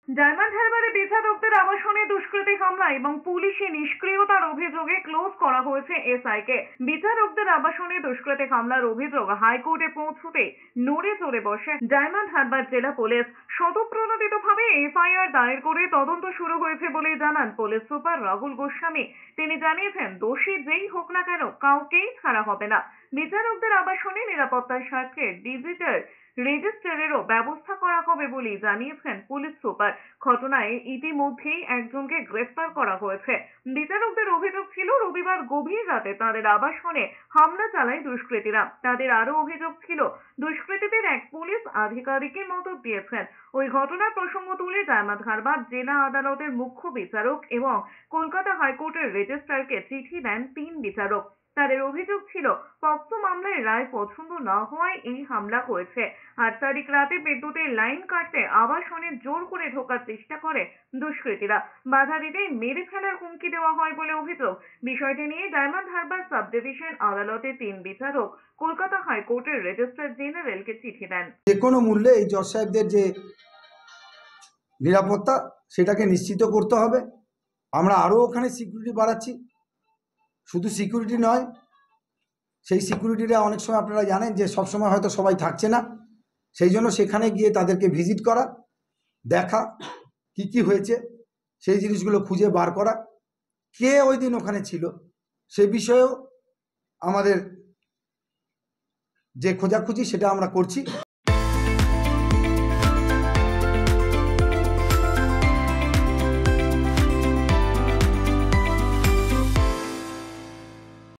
Diamond হারবারে বিচারকদের আবাসনে দুষ্কৃতী হামলা এবং পুলিশি নিষ্ক্রিয়তার অভিযোগে ক্লোজ করা হয়েছে এসআইকে। বিচারকদের আবাসনে দুষ্কৃতী হামলার অভিযোগ হাইকোর্টে পৌঁছতে নড়ে চড়ে বসে ডায়মন্ড হারবার জেলা পুলিশ। স্বতঃপ্রণোদিতভাবে এফআইআর দায়ের করে তদন্ত শুরু হয়েছে বলে জানান পুলিশ সুপার রাহুল গোস্বামী। তিনি জানিয়েছেন, দোষী যেই হোক না কেন কাউকেই ছাড়া হবে না। বিচারকদের আবাসনে নিরাপত্তার স্বার্থে ডিজিটাল রেজিস্টারেরও ব্যবস্থা করা হবে বলে জানিয়েছেন পুলিশ সুপার। ঘটনায় ইতিমধ্যেই একজনকে গ্রেফতার করা হয়েছে। বিচারকদের অভিযোগ ছিল, রবিবার গভীর রাতে তাদের আবাসনে হামলা চালায় দুষ্কৃতীরা। তাদের আরো অভিযোগ ছিল, দুষ্কৃতীদের এক পুলিশ আধিকারিকের মদত দিয়েছেন। ওই ঘটনার প্রসঙ্গ তুলে ডায়মন্ড হারবার জেলা আদালতের মুখ্য বিচারক এবং কলকাতা হাইকোর্টের রেজিস্ট্রারকে চিঠি দেন 3 বিচারক। তাদের অভিযোগ ছিল, পক্সো মামলায় রায় পছন্দ না হওয়ায় এই হামলা হয়েছে। 8 তারিখ রাতে বিদ্যুতের লাইন কাটতে আবাসনে জোর করে ঢোকার চেষ্টা করে দুষ্কৃতীরা। বাধা দিতেই মেরে ফেলার হুমকি দেওয়া হয় বলে অভিযোগ। বিষয়টি নিয়ে ডায়মন্ড হারবার সাব ডিভিশন আদালতে 3 বিচারক কলকাতা হাইকোর্টের রেজিস্ট্রার জেনারেলকে চিঠি দেন। যে কোনো মূল্যে এই জজ সাহেবদের যে নিরাপত্তা সেটাকে নিশ্চিত করতে হবে। আমরা আরও ওখানে সিকিউরিটি বাড়াচ্ছি। শুধু সিকিউরিটি নয়, সেই সিকিউরিটিরা অনেক সময় আপনারা জানেন যে সবসময় হয়তো সবাই থাকছে না। সেই জন্য সেখানে গিয়ে তাদেরকে ভিজিট করা, দেখা কি হয়েছে, সেই জিনিসগুলো খুঁজে বার করা, কে ওই দিন ওখানে ছিল সে বিষয়েও আমাদের যে খোঁজাখুঁজি সেটা আমরা করছি।